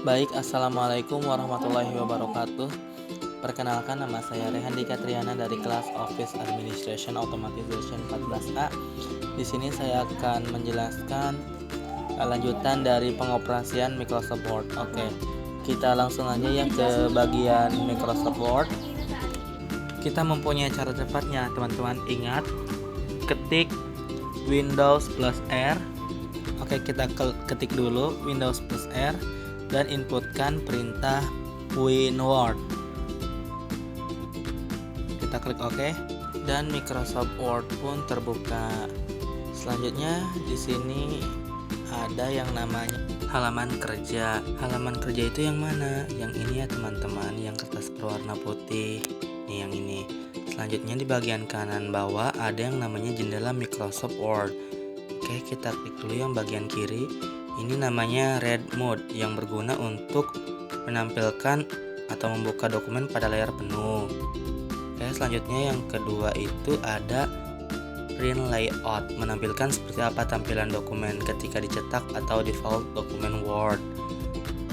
Baik, Assalamualaikum warahmatullahi wabarakatuh. Perkenalkan, nama saya Rehan Dika Triana dari kelas Office Administration Automatization 14A. Di sini saya akan menjelaskan lanjutan dari pengoperasian Microsoft Word. Oke, kita langsung aja ya ke bagian Microsoft Word. Kita mempunyai cara cepatnya, teman-teman. Ingat, ketik Windows plus R. Oke, kita ketik dulu Windows plus R dan inputkan perintah WinWord. Kita klik OK dan Microsoft Word pun terbuka. Selanjutnya di sini ada yang namanya halaman kerja. Halaman kerja itu yang mana? Yang ini ya teman-teman, yang kertas berwarna putih. Nih yang ini. Selanjutnya di bagian kanan bawah ada yang namanya jendela Microsoft Word. Oke, kita klik dulu yang bagian kiri. Ini namanya Read Mode yang berguna untuk menampilkan atau membuka dokumen pada layar penuh. Oke, selanjutnya yang kedua itu ada Print Layout, menampilkan seperti apa tampilan dokumen ketika dicetak atau default dokumen Word.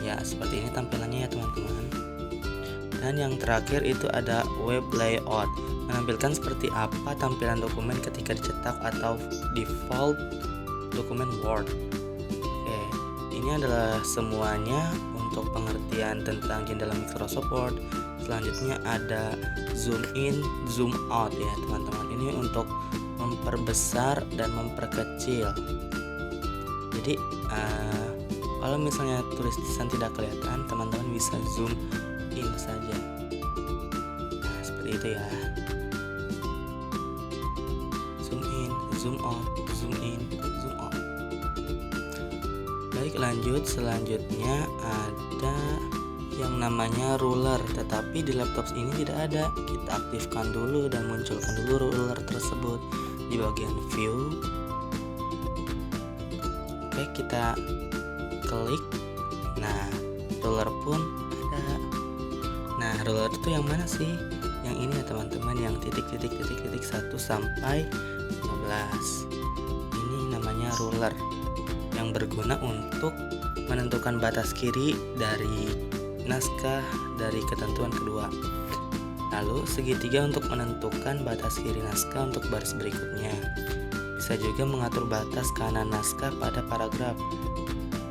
Ya, seperti ini tampilannya ya teman-teman. Dan yang terakhir itu ada Web Layout, menampilkan seperti apa tampilan dokumen ketika dicetak atau default dokumen Word. Oke, ini adalah semuanya untuk pengertian tentang jendela Microsoft Word. Selanjutnya ada zoom in, zoom out ya teman-teman. Ini untuk memperbesar dan memperkecil. Jadi kalau misalnya tulisan tidak kelihatan, teman-teman bisa zoom in saja. Nah, seperti itu ya. Zoom in, zoom out, zoom in, zoom out. Baik, lanjut. Selanjutnya ada yang namanya ruler, tetapi di laptop ini tidak ada. Kita aktifkan dulu dan munculkan dulu ruler tersebut di bagian view. Oke, kita klik. Nah, ruler pun ada. Nah, ruler itu yang mana sih? Yang ini ya teman-teman, yang titik-titik 1 sampai 15. Ini namanya ruler yang berguna untuk menentukan batas kiri dari naskah dari ketentuan kedua. Lalu segitiga untuk menentukan batas kiri naskah untuk baris berikutnya. Bisa juga mengatur batas kanan naskah pada paragraf.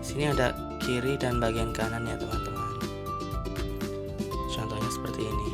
Di sini ada kiri dan bagian kanan ya teman-teman. Contohnya seperti ini.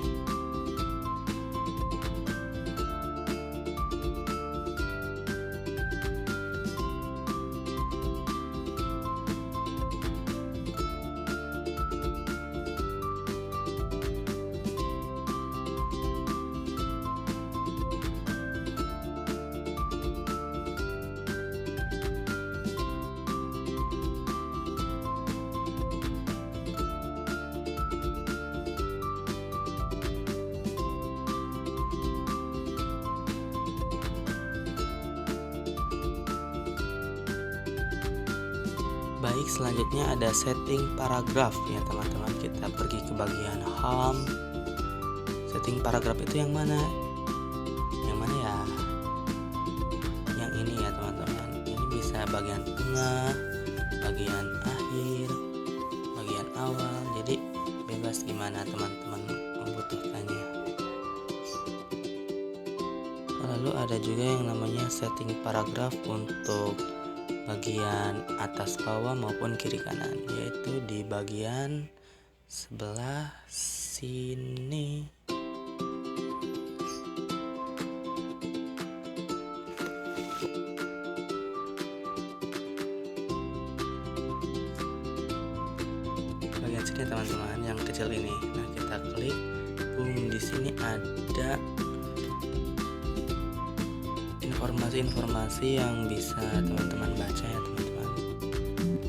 Baik, selanjutnya ada setting paragraf ya teman-teman. Kita pergi ke bagian home. Setting paragraf itu yang mana? Yang mana ya? Yang ini ya teman-teman. Ini bisa bagian tengah, bagian akhir, bagian awal. Jadi bebas gimana teman-teman membutuhkannya. Lalu ada juga yang namanya setting paragraf untuk bagian atas bawah maupun kiri kanan, yaitu di bagian sebelah sini. Bagian sini teman-teman, yang kecil ini. Nah, kita klik, boom, di sini ada informasi-informasi yang bisa teman-teman baca ya teman-teman.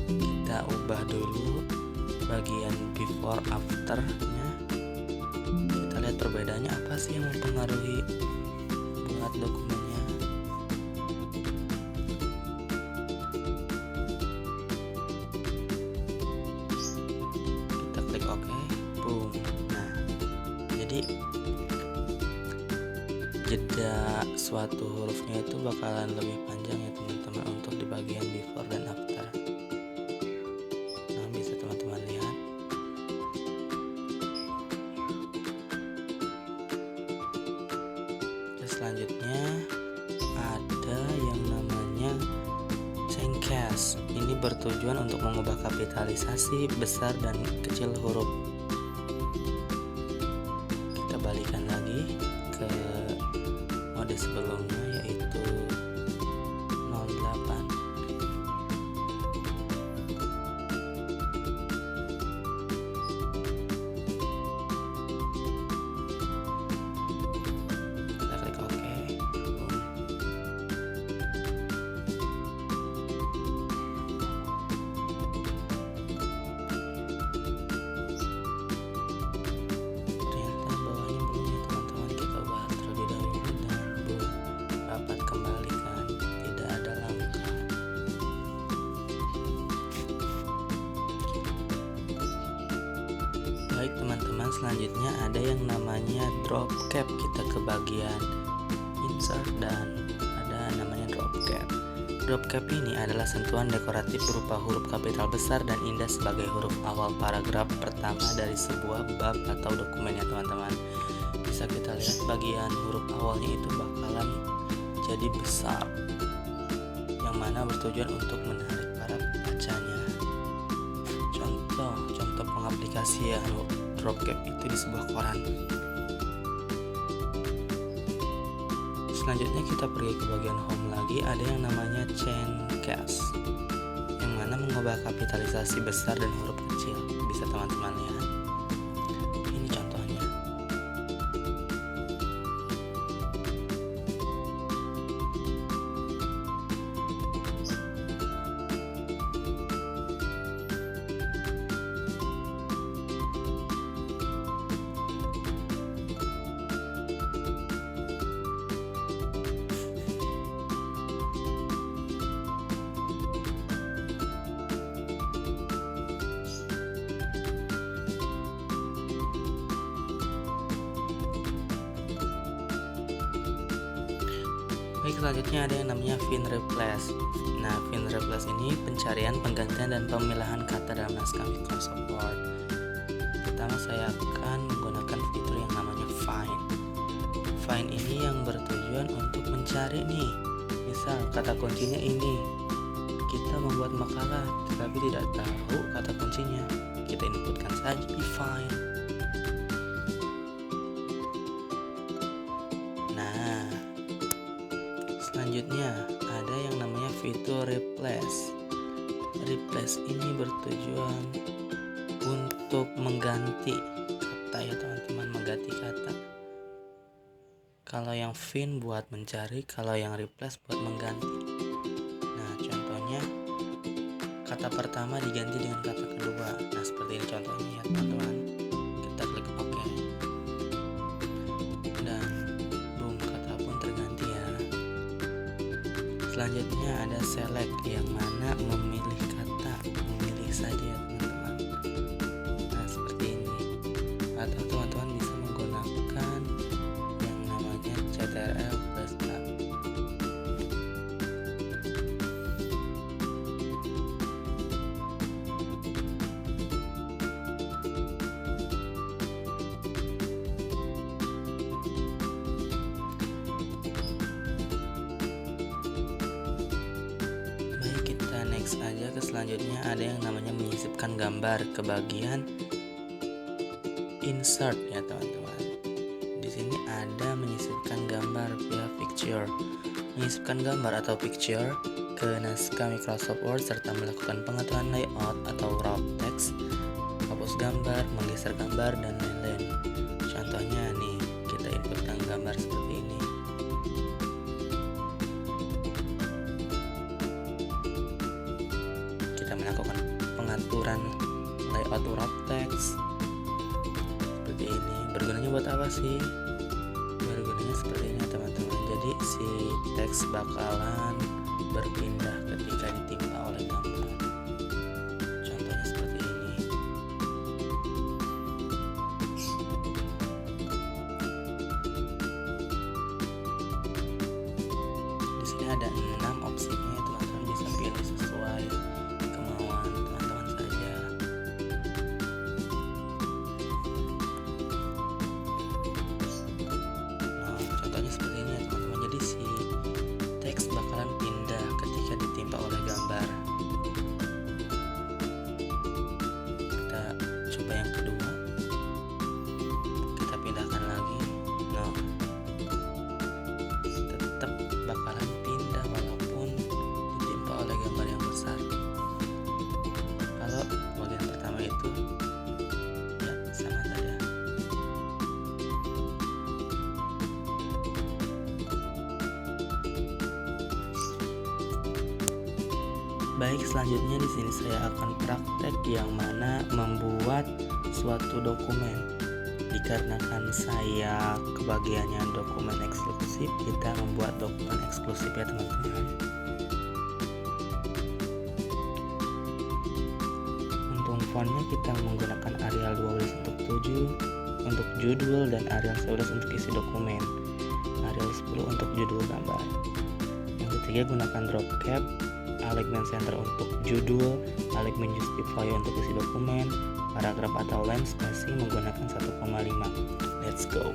Kita ubah dulu bagian before after-nya. Kita lihat perbedaannya apa sih yang mempengaruhi buat dokumennya. Kita klik OK, boom. Nah, jadi jeda suatu hurufnya itu bakalan lebih panjang ya teman-teman untuk di bagian before dan after. Nah, bisa teman-teman lihat. bertujuan untuk mengubah kapitalisasi besar dan kecil huruf. Kita balikan lagi ke mode sebelumnya, yaitu 08. Kita klik OK. Ternyata bawahnya belum ya teman-teman, kita ubah terlebih dahulu dan dapat kembali kan, tidak ada langkah. Baik teman-teman, selanjutnya ada yang namanya drop cap. Kita ke bagian insert dan ada namanya drop cap. Drop cap ini adalah sentuhan dekoratif berupa huruf kapital besar dan indah sebagai huruf awal paragraf pertama dari sebuah bab atau dokumen ya teman-teman. Bisa kita lihat bagian huruf awalnya itu bakalan jadi besar, yang mana bertujuan untuk menarik para pembacanya. Contoh pengaplikasian drop cap itu di sebuah koran. Selanjutnya kita pergi ke bagian home lagi, ada yang namanya change case, yang mana mengubah kapitalisasi besar dan huruf kecil. Bisa teman-teman lihat. Ini contohnya. Baik, selanjutnya ada yang namanya fin replace. Nah, fin replace ini pencarian, penggantian, dan pemilahan kata dalam naskah Microsoft Word. Pertama saya akan menggunakan fitur yang namanya find. Find ini yang bertujuan untuk mencari nih. Misal kata kuncinya ini. Kita membuat makalah tetapi tidak tahu kata kuncinya. Kita inputkan saja di find. Selanjutnya ada yang namanya fitur replace. Replace ini bertujuan untuk mengganti kata ya teman-teman, mengganti kata. Kalau yang find buat mencari, kalau yang replace buat mengganti. Nah, contohnya kata pertama diganti dengan kata kedua. Nah, seperti ini contohnya ya teman-teman. Kita klik OK. Dan boom, kata pun terganti ya. Selanjutnya ada select, yang mana memilih kata, memilih saja ya teman-teman. Nah, seperti ini. Atau teman-teman bisa menggunakan yang namanya CTRL plus A. Next aja ke selanjutnya, ada yang namanya menyisipkan gambar, ke bagian insert ya teman-teman. Di sini ada menyisipkan gambar via picture. Menyisipkan gambar atau picture ke naskah Microsoft Word serta melakukan pengaturan layout atau wrap text, hapus gambar, menggeser gambar, dan lain-lain. Contohnya nih, kita inputkan gambar seperti ini. Melakukan pengaturan layout wrap text seperti ini. Bergunanya buat apa sih? Bergunanya seperti ini teman-teman. Jadi si teks bakalan berpindah ketika ditimpa oleh gambar. Contohnya seperti ini. Di sini ada 6 opsinya ya teman-teman, bisa pilih sesuai kemauan teman-teman saja. Nah, contohnya seperti ini ya teman-teman. Jadi si teks bakalan pindah ketika ditimpa oleh gambar. itu? Ya, sama saja. Baik, selanjutnya di sini saya akan praktek yang mana membuat suatu dokumen. Dikarenakan saya kebagiannya dokumen eksklusif, kita membuat dokumen eksklusif ya teman-teman. Untuk fontnya kita menggunakan Arial 12 untuk 7 untuk judul dan Arial 11 untuk isi dokumen, Arial 10 untuk judul gambar. Yang ketiga, gunakan drop cap, alignment center untuk judul, alignment justify untuk isi dokumen, paragraf atau line spacing menggunakan 1,5. Let's go.